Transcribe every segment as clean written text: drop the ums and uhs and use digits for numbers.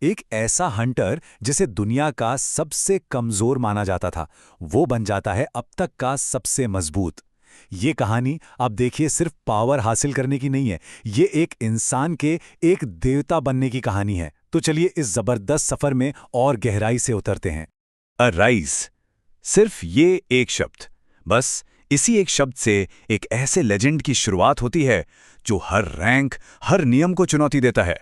एक ऐसा हंटर जिसे दुनिया का सबसे कमजोर माना जाता था, वो बन जाता है अब तक का सबसे मजबूत। ये कहानी आप देखिए सिर्फ पावर हासिल करने की नहीं है, ये एक इंसान के एक देवता बनने की कहानी है। तो चलिए इस जबरदस्त सफर में और गहराई से उतरते हैं। अ राइज, सिर्फ ये एक शब्द, बस इसी एक शब्द से एक ऐसे लेजेंड की शुरुआत होती है जो हर रैंक, हर नियम को चुनौती देता है।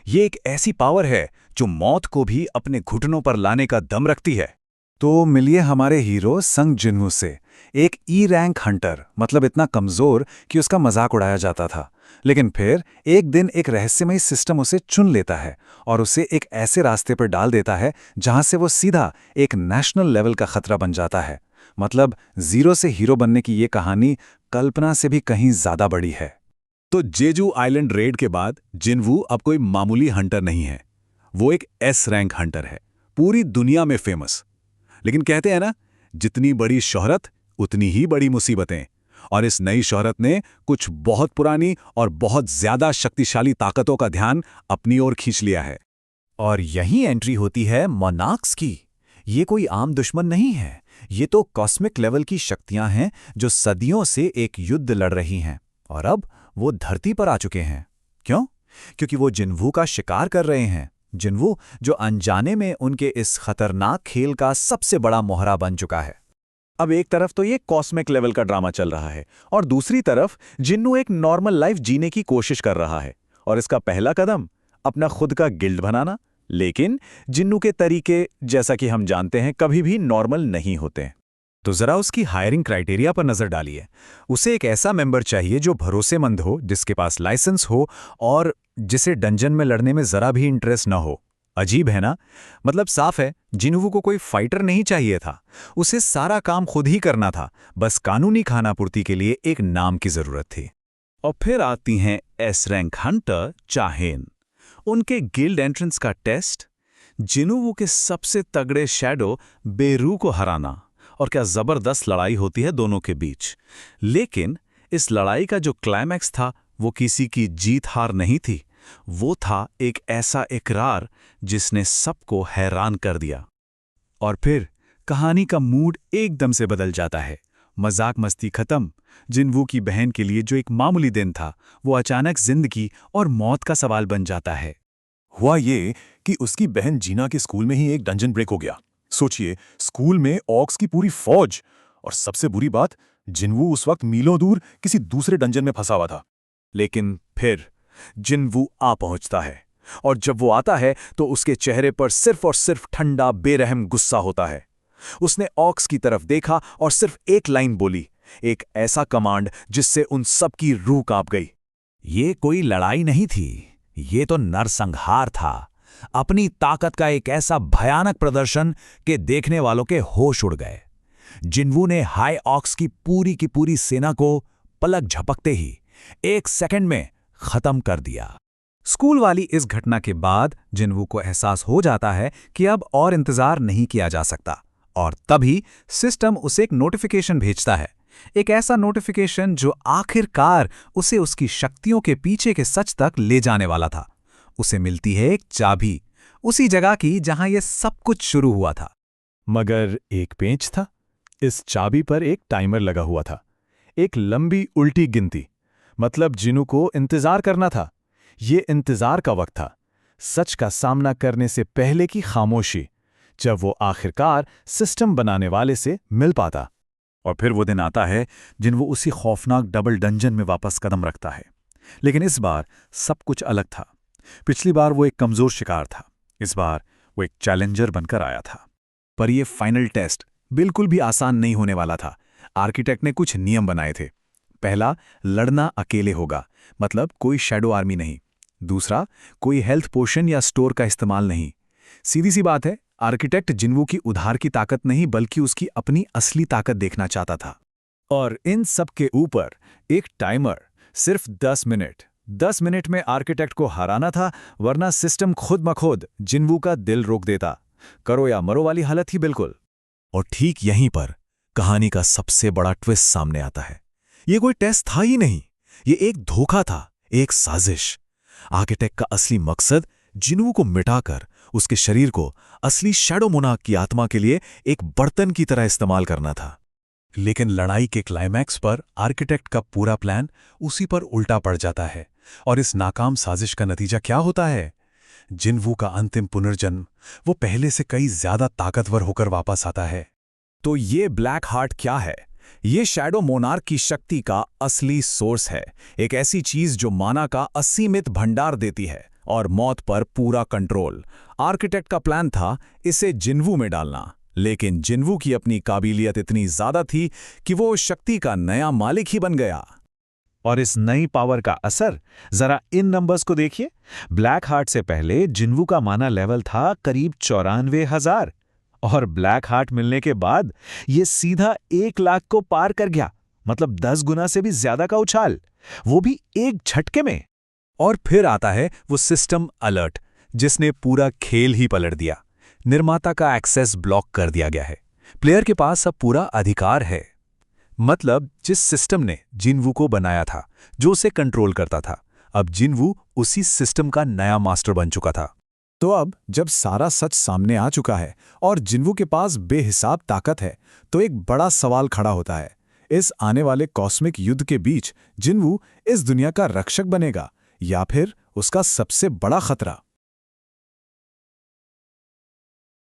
ये एक ऐसी पावर है जो मौत को भी अपने घुटनों पर लाने का दम रखती है। तो मिलिए हमारे हीरो संग जिन्हू से, एक ई रैंक हंटर, मतलब इतना कमजोर कि उसका मजाक उड़ाया जाता था। लेकिन फिर एक दिन एक रहस्यमयी सिस्टम उसे चुन लेता है और उसे एक ऐसे रास्ते पर डाल देता है जहां से वो सीधा एक नेशनल लेवल का खतरा बन जाता है। मतलब जीरो से हीरो बनने की ये कहानी कल्पना से भी कहीं ज्यादा बड़ी है। तो जेजू आइलैंड रेड के बाद जिनवू अब कोई मामूली हंटर नहीं है, वो एक एस रैंक हंटर है, पूरी दुनिया में फेमस। लेकिन कहते हैं ना, जितनी बड़ी शोहरत उतनी ही बड़ी मुसीबतें। और इस नई शोहरत ने कुछ बहुत पुरानी और बहुत ज्यादा शक्तिशाली ताकतों का ध्यान अपनी ओर खींच लिया है। और यहीं एंट्री होती है मोनार्क्स की। ये कोई आम दुश्मन नहीं है, ये तो कॉस्मिक लेवल की शक्तियां हैं जो सदियों से एक युद्ध लड़ रही हैं और अब वो धरती पर आ चुके हैं। क्यों? क्योंकि वो जिन्वू का शिकार कर रहे हैं। जिन्वू जो अनजाने में उनके इस खतरनाक खेल का सबसे बड़ा मोहरा बन चुका है। अब एक तरफ तो ये कॉस्मिक लेवल का ड्रामा चल रहा है और दूसरी तरफ जिन्नू एक नॉर्मल लाइफ जीने की कोशिश कर रहा है। और इसका पहला कदम अपना खुद का गिल्ड बनाना। लेकिन जिन्नू के तरीके, जैसा कि हम जानते हैं, कभी भी नॉर्मल नहीं होते। तो जरा उसकी हायरिंग क्राइटेरिया पर नजर डालिए। उसे एक ऐसा मेंबर चाहिए जो भरोसेमंद हो, जिसके पास लाइसेंस हो और जिसे डंजन में लड़ने में जरा भी इंटरेस्ट न हो। अजीब है ना? मतलब साफ है, जिन्हू को कोई फाइटर नहीं चाहिए था। उसे सारा काम खुद ही करना था, बस कानूनी खानापूर्ति के लिए एक नाम की जरूरत थी। और फिर आती हैं एस रैंक हंटर चाहेन। उनके गिल्ड एंट्रेंस का टेस्ट, जिन्हू के सबसे तगड़े शैडो बेरू को हराना। और क्या जबरदस्त लड़ाई होती है दोनों के बीच। लेकिन इस लड़ाई का जो क्लाइमैक्स था वो किसी की जीत हार नहीं थी, वो था एक ऐसा इकरार जिसने सबको हैरान कर दिया। और फिर कहानी का मूड एकदम से बदल जाता है। मजाक मस्ती खत्म। जिन्वू की बहन के लिए जो एक मामूली दिन था, वो अचानक जिंदगी और मौत का सवाल बन जाता है। हुआ ये कि उसकी बहन जीना के स्कूल में ही एक डंजन ब्रेक हो गया। सोचिए, स्कूल में ऑक्स की पूरी फौज, और सबसे बुरी बात, जिन्वू उस वक्त मीलों दूर किसी दूसरे डंजन में फंसा हुआ था। लेकिन फिर जिन्वू आ पहुंचता है, और जब वो आता है तो उसके चेहरे पर सिर्फ और सिर्फ ठंडा बेरहम गुस्सा होता है। उसने ऑक्स की तरफ देखा और सिर्फ एक लाइन बोली, एक ऐसा कमांड जिससे उन सब की रूह कांप गई। ये कोई लड़ाई नहीं थी, ये तो नरसंहार था। अपनी ताकत का एक ऐसा भयानक प्रदर्शन कि देखने वालों के होश उड़ गए। जिन्वू ने हाई ऑक्स की पूरी सेना को पलक झपकते ही एक सेकंड में खत्म कर दिया। स्कूल वाली इस घटना के बाद जिन्वू को एहसास हो जाता है कि अब और इंतजार नहीं किया जा सकता। और तभी सिस्टम उसे एक नोटिफिकेशन भेजता है। एक ऐसा नोटिफिकेशन जो आखिरकार उसे उसकी शक्तियों के पीछे के सच तक ले जाने वाला था। उसे मिलती है एक चाबी, उसी जगह की जहां यह सब कुछ शुरू हुआ था। मगर एक पेंच था। इस चाबी पर एक टाइमर लगा हुआ था, एक लंबी उल्टी गिनती। मतलब जिन्नू को इंतजार करना था। ये इंतजार का वक्त था, सच का सामना करने से पहले की खामोशी, जब वो आखिरकार सिस्टम बनाने वाले से मिल पाता। और फिर वो दिन आता है जिन वो उसी खौफनाक डबल डंजन में वापस कदम रखता है। लेकिन इस बार सब कुछ अलग था। पिछली बार वो एक कमजोर शिकार था, इस बार वो एक चैलेंजर बनकर आया था। पर ये फाइनल टेस्ट बिल्कुल भी आसान नहीं होने वाला था। आर्किटेक्ट ने कुछ नियम बनाए थे। पहला, लड़ना अकेले होगा, मतलब कोई शैडो आर्मी नहीं। दूसरा, कोई हेल्थ पोशन या स्टोर का इस्तेमाल नहीं। सीधी सी बात है, आर्किटेक्ट जिन्वू की उधार की ताकत नहीं बल्कि उसकी अपनी असली ताकत देखना चाहता था। और इन सब के ऊपर एक टाइमर, सिर्फ 10 मिनट। 10 मिनट में आर्किटेक्ट को हराना था, वरना सिस्टम खुद मखुद जिन्वू का दिल रोक देता। करो या मरो वाली हालत ही बिल्कुल। और ठीक यहीं पर कहानी का सबसे बड़ा ट्विस्ट सामने आता है। ये कोई टेस्ट था ही नहीं, ये एक धोखा था, एक साजिश। आर्किटेक्ट का असली मकसद जिन्वू को मिटाकर उसके शरीर को असली शैडो मोनार्क की आत्मा के लिए एक बर्तन की तरह इस्तेमाल करना था। लेकिन लड़ाई के क्लाइमैक्स पर आर्किटेक्ट का पूरा प्लान उसी पर उल्टा पड़ जाता है। और इस नाकाम साजिश का नतीजा क्या होता है? जिनवू का अंतिम पुनर्जन्म वो पहले से कई ज्यादा ताकतवर होकर वापस आता है। तो ये ब्लैक हार्ट क्या है? ये शैडो मोनार्क की शक्ति का असली सोर्स है। एक ऐसी चीज जो माना का असीमित भंडार देती है और मौत पर पूरा कंट्रोल। आर्किटेक्ट का प्लान था इसे जिनवू में डालना, लेकिन जिनवू की अपनी काबिलियत इतनी ज्यादा थी कि वो उस शक्ति का नया मालिक ही बन गया। और इस नई पावर का असर जरा इन नंबर्स को देखिए। ब्लैक हार्ट से पहले जिनवू का माना लेवल था करीब 94,000 और ब्लैक हार्ट मिलने के बाद ये सीधा 1 लाख को पार कर गया। मतलब 10 गुना से भी ज्यादा का उछाल, वो भी एक झटके में। और फिर आता है वो सिस्टम अलर्ट, जिसने पूरा खेल ही पलट दिया। निर्माता का एक्सेस ब्लॉक कर दिया गया है। प्लेयर के पास अब पूरा अधिकार है। मतलब जिस सिस्टम ने जिनवू को बनाया था, जो उसे कंट्रोल करता था, अब जिनवू उसी सिस्टम का नया मास्टर बन चुका था। तो अब जब सारा सच सामने आ चुका है और जिनवू के पास बेहिसाब ताकत है, तो एक बड़ा सवाल खड़ा होता है। इस आने वाले कॉस्मिक युद्ध के बीच जिनवू इस दुनिया का रक्षक बनेगा या फिर उसका सबसे बड़ा खतरा?